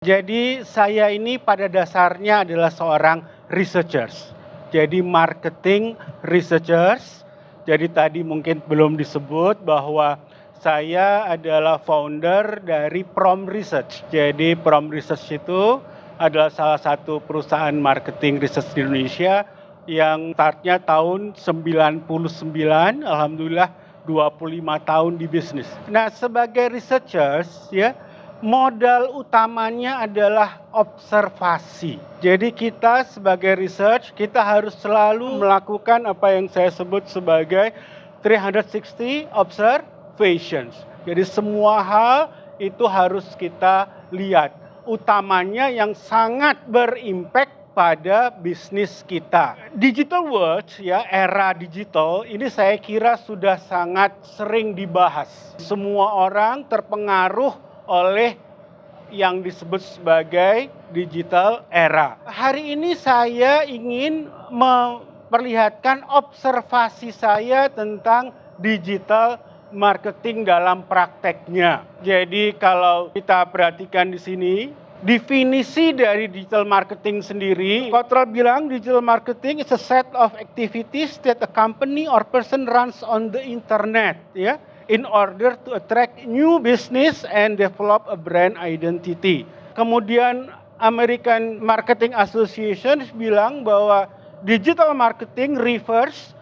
Jadi saya ini pada dasarnya adalah seorang researchers. Jadi marketing researchers. Jadi tadi mungkin belum disebut bahwa saya adalah founder dari Prom Research. Jadi Prom Research itu adalah salah satu perusahaan marketing research di Indonesia yang startnya tahun 99, alhamdulillah 25 tahun di bisnis. Nah, sebagai researchers ya, modal utamanya adalah observasi. Jadi kita sebagai research, kita harus selalu melakukan apa yang saya sebut sebagai 360 observations. Jadi semua hal itu harus kita lihat. Utamanya yang sangat berimpact pada bisnis kita. Digital world ya, era digital ini saya kira sudah sangat sering dibahas. Semua orang terpengaruh oleh yang disebut sebagai digital era. Hari ini saya ingin memperlihatkan observasi saya tentang digital marketing dalam prakteknya. Jadi kalau kita perhatikan di sini, definisi dari digital marketing sendiri, Cottrell bilang digital marketing is a set of activities that a company or person runs on the internet, ya, in order to attract new business and develop a brand identity. Kemudian American Marketing Association bilang bahwa digital marketing refers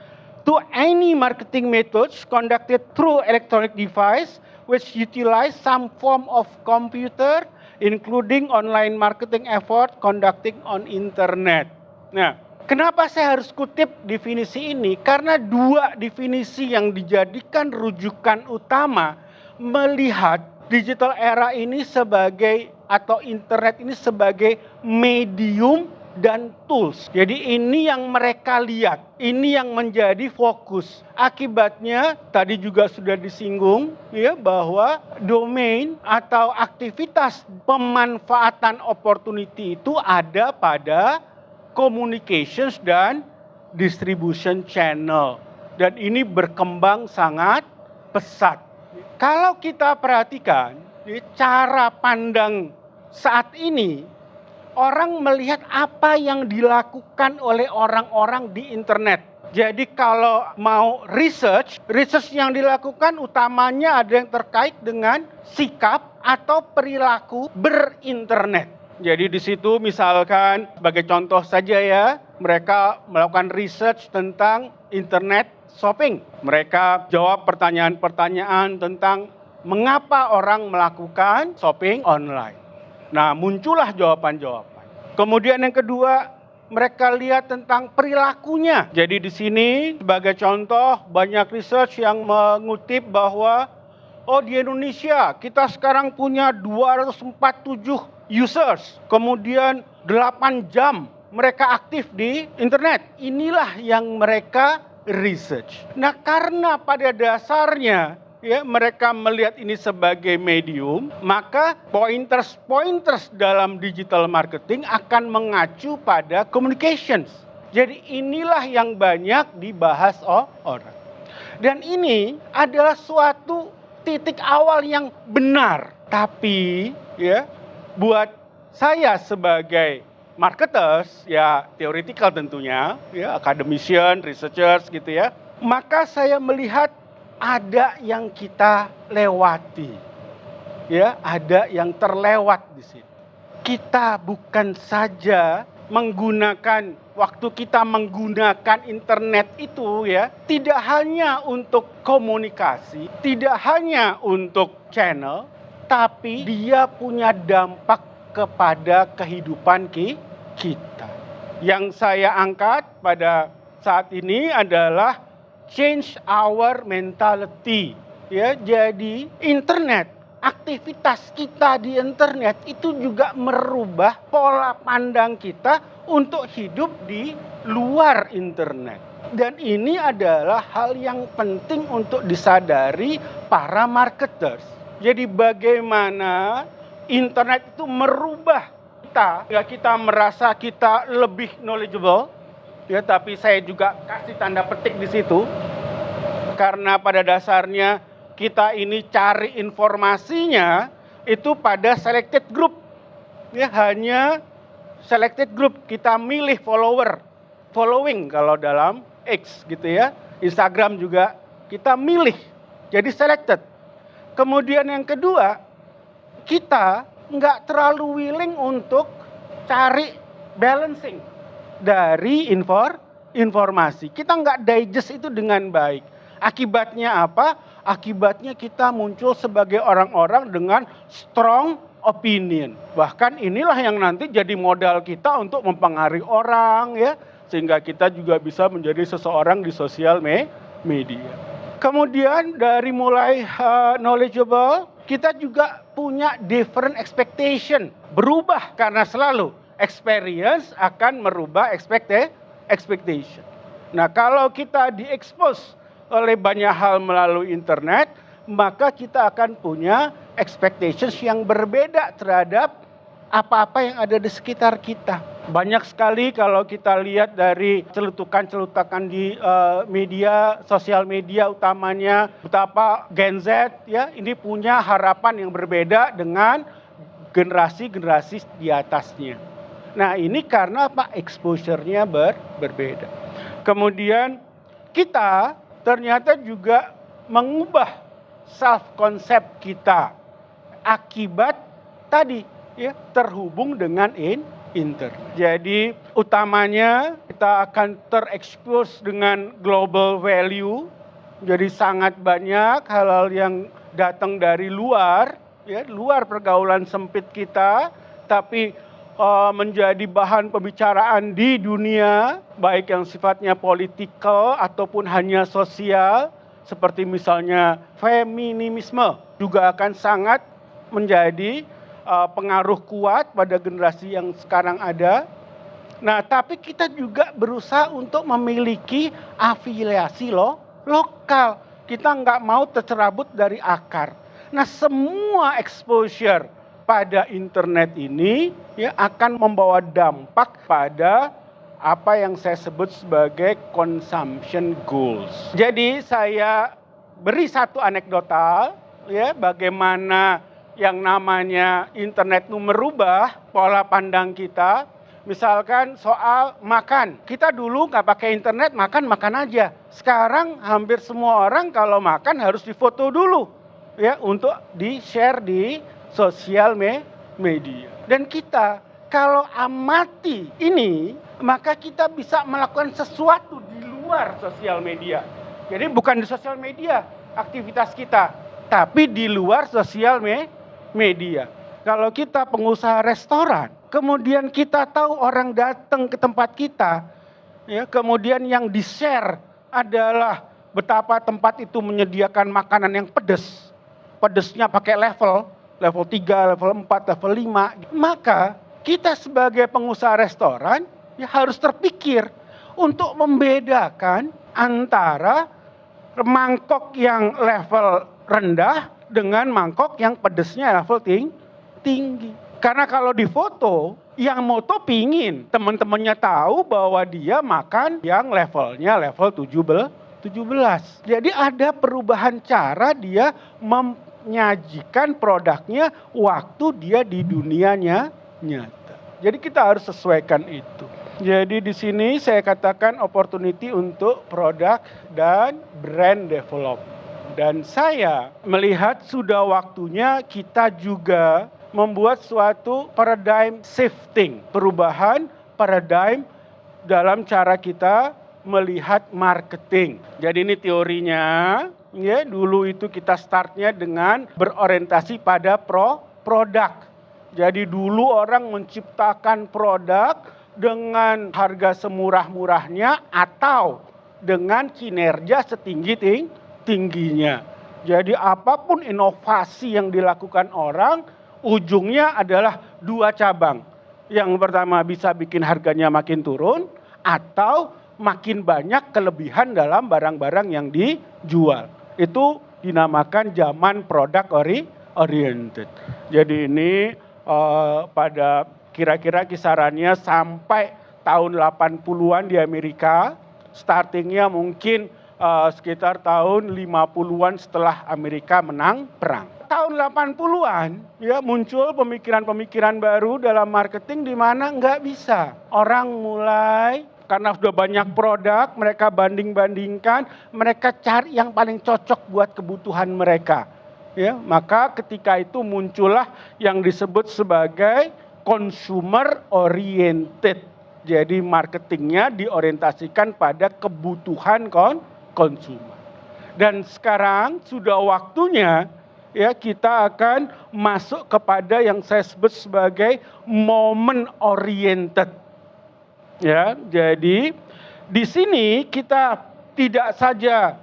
to any marketing methods conducted through electronic device which utilize some form of computer, including online marketing effort conducting on internet. Nah, kenapa saya harus kutip definisi ini? Karena dua definisi yang dijadikan rujukan utama melihat digital era ini sebagai atau internet ini sebagai medium dan tools. Jadi ini yang mereka lihat, ini yang menjadi fokus. Akibatnya tadi juga sudah disinggung ya bahwa domain atau aktivitas pemanfaatan opportunity itu ada pada communications dan distribution channel. Dan ini berkembang sangat pesat. Kalau kita perhatikan cara pandang saat ini, orang melihat apa yang dilakukan oleh orang-orang di internet. Jadi kalau mau research yang dilakukan utamanya ada yang terkait dengan sikap atau perilaku berinternet. Jadi di situ misalkan sebagai contoh saja ya, mereka melakukan research tentang internet shopping. Mereka jawab pertanyaan-pertanyaan tentang mengapa orang melakukan shopping online. Nah, muncullah jawaban-jawaban. Kemudian yang kedua, mereka lihat tentang perilakunya. Jadi di sini sebagai contoh banyak research yang mengutip bahwa di Indonesia kita sekarang punya 247 users. Kemudian 8 jam mereka aktif di internet. Inilah yang mereka research. Nah, karena pada dasarnya ya, mereka melihat ini sebagai medium, maka pointers dalam digital marketing akan mengacu pada communications. Jadi inilah yang banyak dibahas orang. Dan ini adalah suatu titik awal yang benar. Tapi ya, buat saya sebagai marketers, ya theoretical tentunya, ya academician, researchers gitu ya, maka saya melihat ada yang kita lewati, ya, ada yang terlewat di situ. Kita bukan saja menggunakan waktu kita menggunakan internet itu ya, tidak hanya untuk komunikasi, tidak hanya untuk channel, tapi dia punya dampak kepada kehidupan kita. Yang saya angkat pada saat ini adalah change our mentality. Ya, jadi internet, aktivitas kita di internet itu juga merubah pola pandang kita untuk hidup di luar internet. Dan ini adalah hal yang penting untuk disadari para marketers. Jadi bagaimana internet itu merubah kita, ya, kita merasa kita lebih knowledgeable. Ya, tapi saya juga kasih tanda petik di situ. Karena pada dasarnya kita ini cari informasinya itu pada selected group. ya hanya selected group, kita milih following kalau dalam X gitu ya. Instagram juga kita milih, jadi selected. Kemudian yang kedua, kita nggak terlalu willing untuk cari balancing dari informasi. Kita nggak digest itu dengan baik. Akibatnya apa? Akibatnya kita muncul sebagai orang-orang dengan strong opinion. Bahkan inilah yang nanti jadi modal kita untuk mempengaruhi orang ya. Sehingga kita juga bisa menjadi seseorang di sosial media. Kemudian dari mulai knowledgeable, kita juga punya different expectation. Berubah karena selalu experience akan merubah expectation. Nah, kalau kita diekspos oleh banyak hal melalui internet, maka kita akan punya expectations yang berbeda terhadap apa-apa yang ada di sekitar kita. Banyak sekali kalau kita lihat dari celutukan-celutukan di media, sosial media utamanya, betapa Gen Z ya ini punya harapan yang berbeda dengan generasi-generasi di atasnya. Nah, ini karena apa? Exposure-nya berbeda. Kemudian kita ternyata juga mengubah self-concept kita akibat tadi ya terhubung dengan internet. Jadi utamanya kita akan terekspos dengan global value. Jadi sangat banyak hal-hal yang datang dari luar, ya, luar pergaulan sempit kita, tapi menjadi bahan pembicaraan di dunia, baik yang sifatnya politikal ataupun hanya sosial, seperti misalnya feminisme, juga akan sangat menjadi pengaruh kuat pada generasi yang sekarang ada. Nah, tapi kita juga berusaha untuk memiliki afiliasi lokal. Kita nggak mau tercerabut dari akar. Nah, semua exposure pada internet ini ya akan membawa dampak pada apa yang saya sebut sebagai consumption goals. Jadi saya beri satu anekdotal ya bagaimana yang namanya internet itu merubah pola pandang kita. Misalkan soal makan, kita dulu nggak pakai internet, makan aja. Sekarang hampir semua orang kalau makan harus difoto dulu ya untuk di-share di sosial media. Dan kita kalau amati ini, maka kita bisa melakukan sesuatu di luar sosial media. Jadi bukan di sosial media aktivitas kita, tapi di luar sosial media. Kalau kita pengusaha restoran, kemudian kita tahu orang datang ke tempat kita, ya, kemudian yang di-share adalah betapa tempat itu menyediakan makanan yang pedas. Pedasnya pakai level 3, level 4, level 5. Maka kita sebagai pengusaha restoran ya harus terpikir untuk membedakan antara mangkok yang level rendah dengan mangkok yang pedasnya level tinggi. Karena kalau di foto, yang moto pingin teman-temannya tahu bahwa dia makan yang levelnya level 17. Jadi ada perubahan cara dia menyajikan produknya waktu dia di dunianya nyata. Jadi kita harus sesuaikan itu. Jadi di sini saya katakan opportunity untuk produk dan brand development. Dan saya melihat sudah waktunya kita juga membuat suatu paradigm shifting, perubahan paradigm dalam cara kita melihat marketing. Jadi ini teorinya, ya dulu itu kita startnya dengan berorientasi pada produk. Jadi dulu orang menciptakan produk dengan harga semurah-murahnya atau dengan kinerja setinggi-tingginya. Jadi apapun inovasi yang dilakukan orang, ujungnya adalah dua cabang. Yang pertama bisa bikin harganya makin turun atau makin banyak kelebihan dalam barang-barang yang dijual. Itu dinamakan zaman product oriented. Jadi ini pada kira-kira kisarannya sampai tahun 80-an di Amerika. Startingnya mungkin sekitar tahun 50-an setelah Amerika menang perang. tahun 80-an ya muncul pemikiran-pemikiran baru dalam marketing di mana nggak bisa. Orang mulai karena sudah banyak produk, mereka banding-bandingkan, mereka cari yang paling cocok buat kebutuhan mereka. Ya, maka ketika itu muncullah yang disebut sebagai consumer oriented. Jadi marketingnya diorientasikan pada kebutuhan konsumen. Dan sekarang sudah waktunya ya kita akan masuk kepada yang saya sebut sebagai moment oriented. Ya, jadi di sini kita tidak saja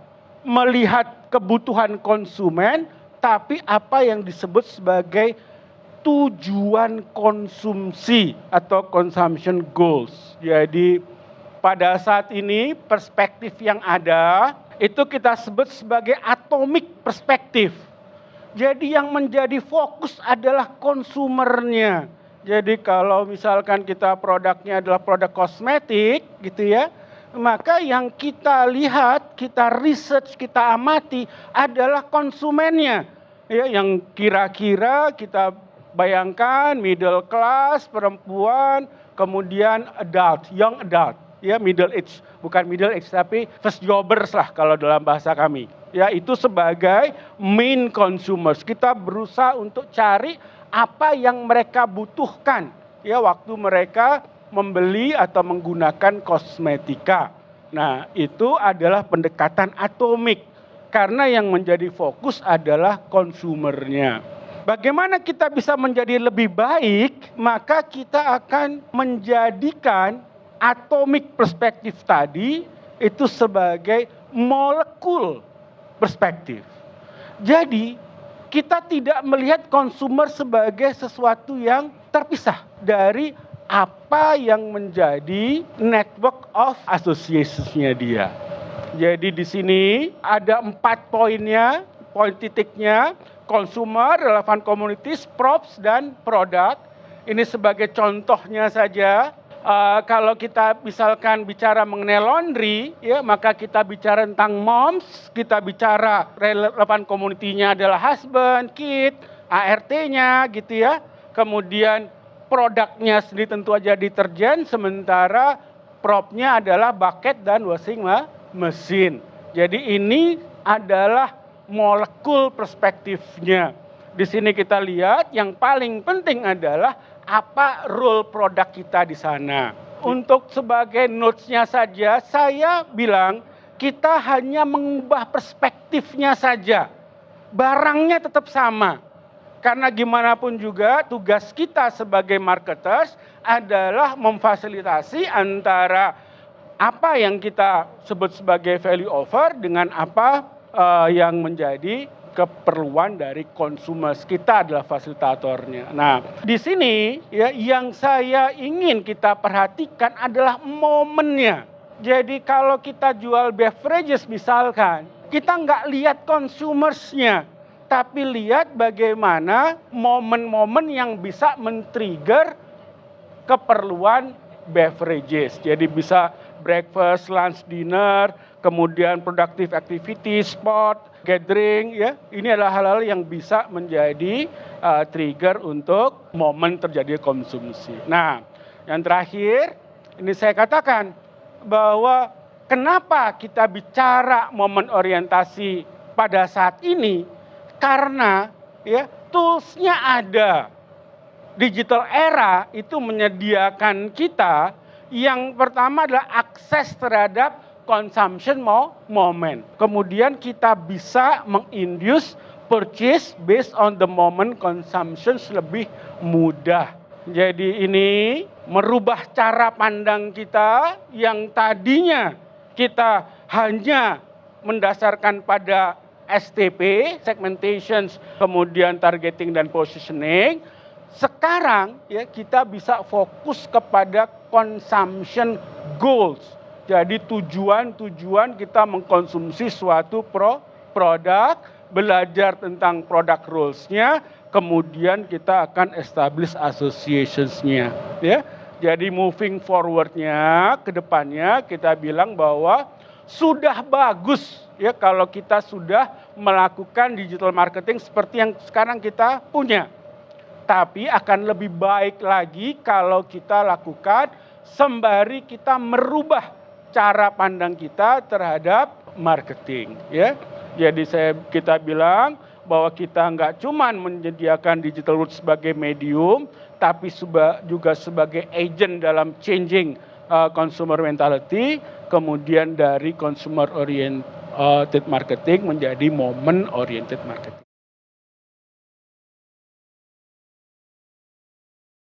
melihat kebutuhan konsumen, tapi apa yang disebut sebagai tujuan konsumsi atau consumption goals. Jadi pada saat ini perspektif yang ada itu kita sebut sebagai atomic perspektif. Jadi yang menjadi fokus adalah konsumernya. Jadi kalau misalkan kita produknya adalah produk kosmetik gitu ya, maka yang kita lihat, kita research, kita amati adalah konsumennya. Ya, yang kira-kira kita bayangkan middle class, perempuan, kemudian adult, young adult, ya middle age, bukan middle age tapi first jobbers lah kalau dalam bahasa kami. Ya, itu sebagai main consumers. Kita berusaha untuk cari apa yang mereka butuhkan ya waktu mereka membeli atau menggunakan kosmetika. Nah, itu adalah pendekatan atomik karena yang menjadi fokus adalah konsumernya. Bagaimana kita bisa menjadi lebih baik? Maka kita akan menjadikan atomic perspektif tadi itu sebagai molekul perspektif. Jadi kita tidak melihat konsumer sebagai sesuatu yang terpisah dari apa yang menjadi network of associationsnya dia. Jadi di sini ada 4 poinnya, poin titiknya, consumer, relevant communities, props, dan product. Ini sebagai contohnya saja. Kalau kita misalkan bicara mengenai laundry, ya maka kita bicara tentang moms, kita bicara relevan community-nya adalah husband, kid, ART-nya gitu ya. Kemudian produknya sendiri tentu aja deterjen, sementara prop-nya adalah bucket dan washing machine. Jadi ini adalah molekul perspektifnya. Di sini kita lihat yang paling penting adalah apa role produk kita di sana. Untuk sebagai notes-nya saja, saya bilang kita hanya mengubah perspektifnya saja. Barangnya tetap sama. Karena gimana pun juga tugas kita sebagai marketers adalah memfasilitasi antara apa yang kita sebut sebagai value offer dengan apa yang menjadi keperluan dari consumers. Kita adalah fasilitatornya. Nah, di sini ya yang saya ingin kita perhatikan adalah momennya. Jadi kalau kita jual beverages misalkan, kita nggak lihat consumersnya, tapi lihat bagaimana momen-momen yang bisa men-trigger keperluan beverages. Jadi bisa breakfast, lunch, dinner, kemudian productive activity, sport, gathering, ya, ini adalah hal-hal yang bisa menjadi trigger untuk momen terjadi konsumsi. Nah, yang terakhir, ini saya katakan bahwa kenapa kita bicara momen orientasi pada saat ini, karena ya tools-nya ada. Digital era itu menyediakan kita yang pertama adalah akses terhadap consumption moment. Kemudian kita bisa menginduce purchase based on the moment consumption lebih mudah. Jadi ini merubah cara pandang kita yang tadinya kita hanya mendasarkan pada STP, segmentation, kemudian targeting dan positioning. Sekarang ya kita bisa fokus kepada consumption goals. Jadi tujuan kita mengkonsumsi suatu produk, belajar tentang produk rules-nya, kemudian kita akan establish associations-nya. Ya. Jadi moving forward-nya, ke depannya kita bilang bahwa sudah bagus ya kalau kita sudah melakukan digital marketing seperti yang sekarang kita punya. Tapi akan lebih baik lagi kalau kita lakukan sembari kita merubah cara pandang kita terhadap marketing, ya. Jadi kita bilang bahwa kita nggak cuma menyediakan digital roots sebagai medium, tapi juga sebagai agent dalam changing consumer mentality, kemudian dari consumer oriented marketing menjadi moment oriented marketing.